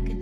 Hey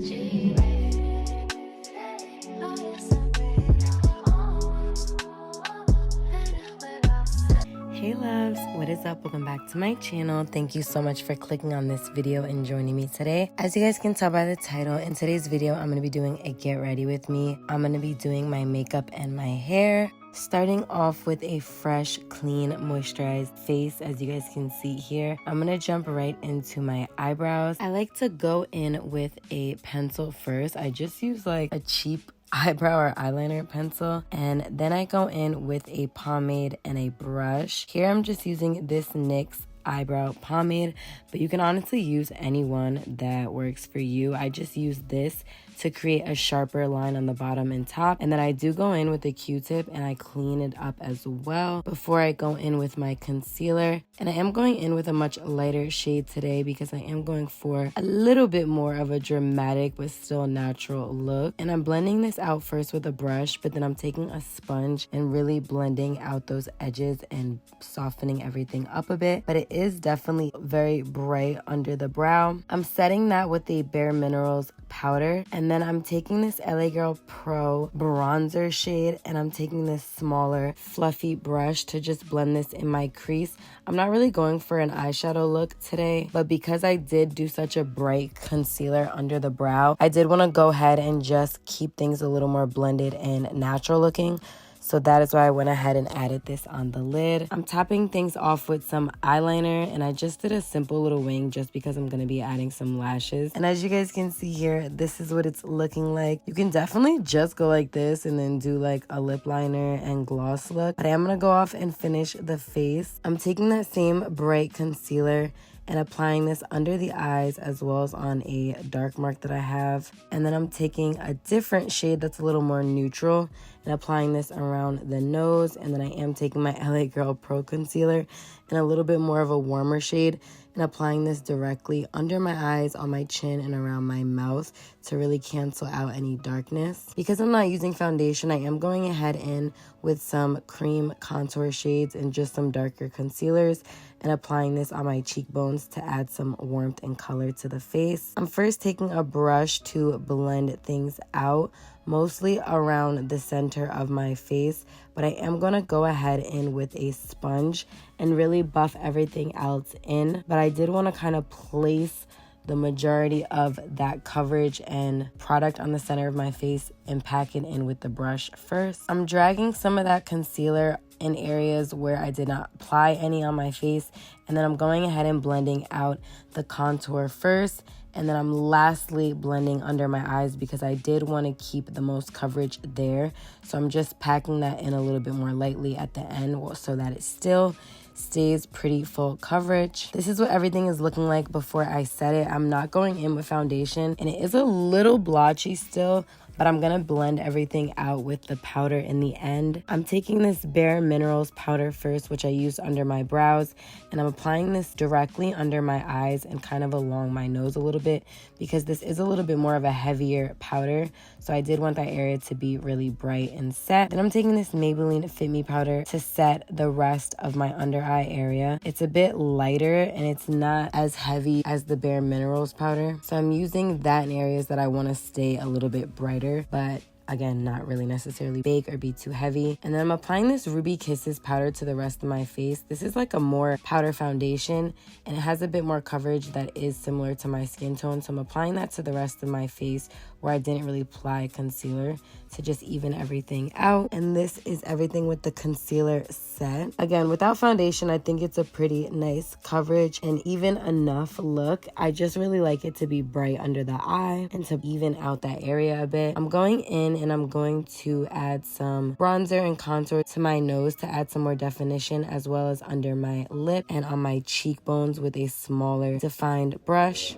loves, what is up? Welcome back to my channel. Thank you so much for clicking on this video and joining me today. As you guys can tell by the title, in today's video I'm going to be doing a get ready with me. I'm going to be doing my makeup and my hair, starting off with a fresh, clean, moisturized face. As you guys can see here, I'm going to jump right into my eyebrows. I like to go in with a pencil first. I just use like a cheap eyebrow or eyeliner pencil, and then I go in with a pomade and a brush. Here I'm just using this NYX eyebrow pomade, but you can honestly use any one that works for you. I just use this to create a sharper line on the bottom and top, and then I do go in with a Q-tip and I clean it up as well before I go in with my concealer. And I am going in with a much lighter shade today because I am going for a little bit more of a dramatic but still natural look. And I'm blending this out first with a brush, but then I'm taking a sponge and really blending out those edges and softening everything up a bit. But it is definitely very bright under the brow. I'm setting that with the Bare Minerals powder, and then I'm taking this LA Girl Pro bronzer shade and I'm taking this smaller fluffy brush to just blend this in my crease. I'm not really going for an eyeshadow look today, but because I did do such a bright concealer under the brow, I did want to go ahead and just keep things a little more blended and natural looking. So that is why I went ahead and added this on the lid. I'm topping things off with some eyeliner, and I just did a simple little wing just because I'm going to be adding some lashes. And as you guys can see here, this is what it's looking like. You can definitely just go like this and then do like a lip liner and gloss look. But I am going to go off and finish the face. I'm taking that same bright concealer and applying this under the eyes as well as on a dark mark that I have. And then I'm taking a different shade that's a little more neutral and applying this around the nose. And then I am taking my LA Girl Pro concealer in a little bit more of a warmer shade and applying this directly under my eyes, on my chin, and around my mouth to really cancel out any darkness. Because I'm not using foundation, I am going ahead in with some cream contour shades and just some darker concealers and applying this on my cheekbones to add some warmth and color to the face. I'm first taking a brush to blend things out, mostly around the center of my face, but I am going to go ahead in with a sponge and really buff everything else in. But I did want to kind of place the majority of that coverage and product on the center of my face and pack it in with the brush first. I'm dragging some of that concealer in areas where I did not apply any on my face, and then I'm going ahead and blending out the contour first, and then I'm lastly blending under my eyes because I did want to keep the most coverage there. So I'm just packing that in a little bit more lightly at the end so that it still stays pretty full coverage. This is what everything is looking like before I set it. I'm not going in with foundation, and it is a little blotchy still, but I'm gonna blend everything out with the powder in the end. I'm taking this Bare Minerals powder first, which I used under my brows, and I'm applying this directly under my eyes and kind of along my nose a little bit because this is a little bit more of a heavier powder, so I did want that area to be really bright and set. Then I'm taking this Maybelline Fit Me powder to set the rest of my under eye area. It's a bit lighter and it's not as heavy as the Bare Minerals powder, so I'm using that in areas that I want to stay a little bit brighter, but again, not really necessarily bake or be too heavy. And then I'm applying this Ruby Kisses powder to the rest of my face. This is like a more powder foundation and it has a bit more coverage that is similar to my skin tone. So I'm applying that to the rest of my face where I didn't really apply concealer to just even everything out. And this is everything with the concealer set. Again, without foundation, I think it's a pretty nice coverage and even enough look. I just really like it to be bright under the eye and to even out that area a bit. I'm going in and I'm going to add some bronzer and contour to my nose to add some more definition, as well as under my lip and on my cheekbones with a smaller defined brush.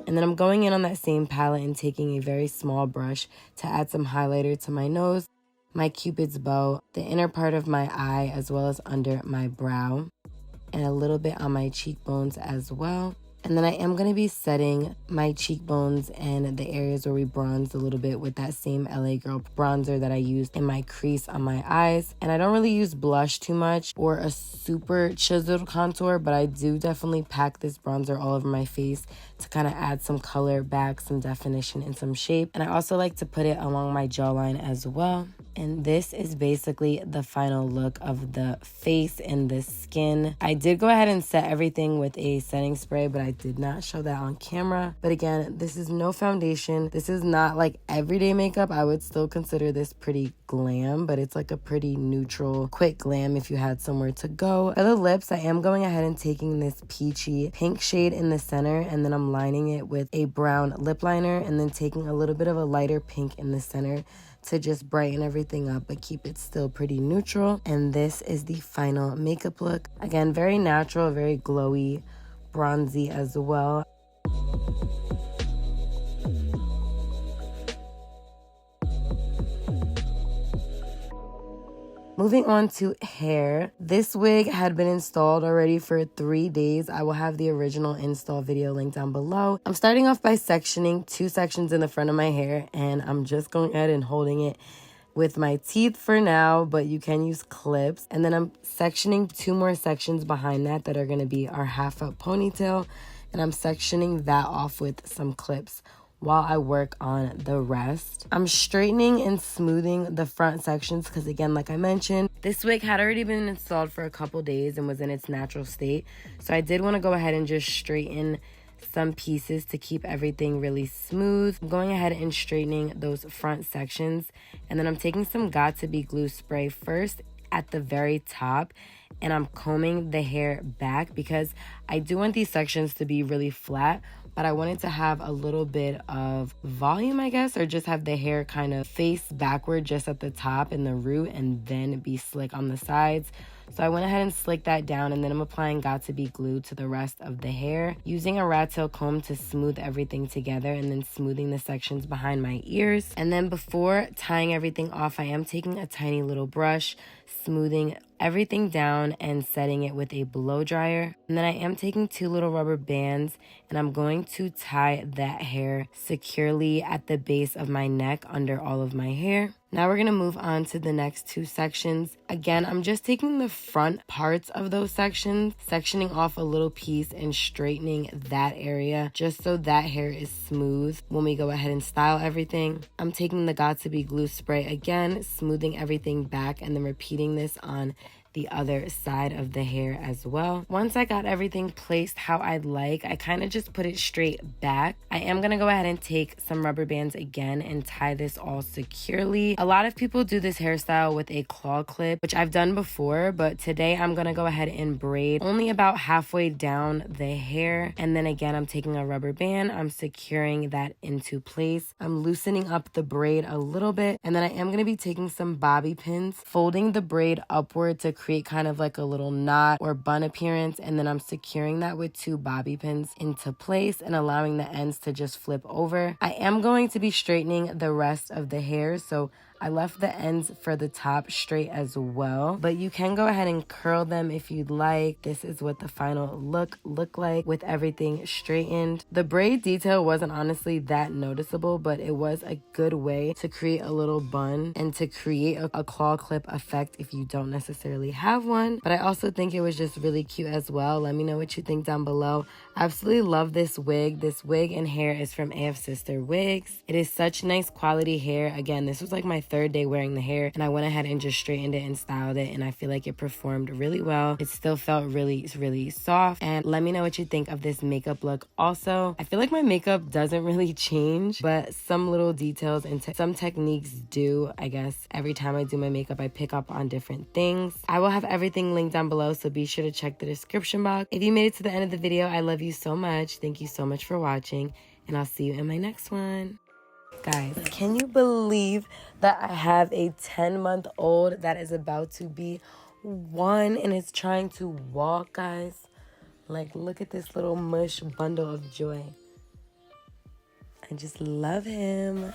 And then I'm going in on that same palette and taking a very small brush to add some highlighter to my nose, my Cupid's bow, the inner part of my eye, as well as under my brow, and a little bit on my cheekbones as well. And then I am going to be setting my cheekbones and the areas where we bronzed a little bit with that same LA Girl bronzer that I used in my crease on my eyes. And I don't really use blush too much or a super chiseled contour, but I do definitely pack this bronzer all over my face to kind of add some color back, some definition, and some shape. And I also like to put it along my jawline as well. And this is basically the final look of the face and the skin. I did go ahead and set everything with a setting spray, but I did not show that on camera. But again, this is no foundation. This is not like everyday makeup. I would still consider this pretty glam, but it's like a pretty neutral, quick glam if you had somewhere to go. For the lips, I am going ahead and taking this peachy pink shade in the center, and then I'm lining it with a brown lip liner, and then taking a little bit of a lighter pink in the center to just brighten everything up but keep it still pretty neutral. And this is the final makeup look. Again, very natural, very glowy, bronzy as well. Moving on to hair. This wig had been installed already for 3 days. I will have the original install video linked down below. I'm starting off by sectioning 2 sections in the front of my hair, and I'm just going ahead and holding it with my teeth for now, but you can use clips. And then I'm sectioning 2 more sections behind that are going to be our half up ponytail, and I'm sectioning that off with some clips while I work on the rest. I'm straightening and smoothing the front sections because, again, like I mentioned, this wig had already been installed for a couple days and was in its natural state. So I did want to go ahead and just straighten some pieces to keep everything really smooth. I'm going ahead and straightening those front sections, and then I'm taking some Got2b glue spray first at the very top, and I'm combing the hair back because I do want these sections to be really flat, but I wanted to have a little bit of volume, I guess, or just have the hair kind of face backward just at the top in the root and then be slick on the sides. So I went ahead and slicked that down, and then I'm applying Got2b glue to the rest of the hair, using a rat tail comb to smooth everything together, and then smoothing the sections behind my ears. And then before tying everything off, I am taking a tiny little brush, smoothing everything down and setting it with a blow dryer. And then I am taking 2 little rubber bands, and I'm going to tie that hair securely at the base of my neck under all of my hair. Now we're going to move on to the next 2 sections. Again, I'm just taking the front parts of those sections, sectioning off a little piece and straightening that area just so that hair is smooth when we go ahead and style everything. I'm taking the Got2b glue spray again, smoothing everything back, and then repeating this on the other side of the hair as well. Once I got everything placed how I'd like, I kind of just put it straight back. I am gonna go ahead and take some rubber bands again and tie this all securely. A lot of people do this hairstyle with a claw clip, which I've done before, but today I'm gonna go ahead and braid only about halfway down the hair. And then again, I'm taking a rubber band, I'm securing that into place. I'm loosening up the braid a little bit, and then I am gonna be taking some bobby pins, folding the braid upward to create kind of like a little knot or bun appearance, and then I'm securing that with 2 bobby pins into place and allowing the ends to just flip over. I am going to be straightening the rest of the hair, so I left the ends for the top straight as well, but you can go ahead and curl them if you'd like. This is what the final look like with everything straightened. The braid detail wasn't honestly that noticeable, but it was a good way to create a little bun and to create a claw clip effect if you don't necessarily have one. But I also think it was just really cute as well. Let me know what you think down below. I absolutely love this wig. This wig and hair is from AF Sister Wigs. It is such nice quality hair. Again, this was like my 3rd day wearing the hair, and I went ahead and just straightened it and styled it, and I feel like it performed really well. It still felt really soft. And let me know what you think of this makeup look. Also, I feel like my makeup doesn't really change, but some little details and some techniques do. I guess every time I do my makeup, I pick up on different things. I will have everything linked down below, so be sure to check the description box. If you made it to the end of the video, I love you so much. Thank you so much for watching, and I'll see you in my next one. Guys, can you believe that I have a 10-month-old that is about to be 1 and is trying to walk, guys? Like, look at this little mush bundle of joy. I just love him.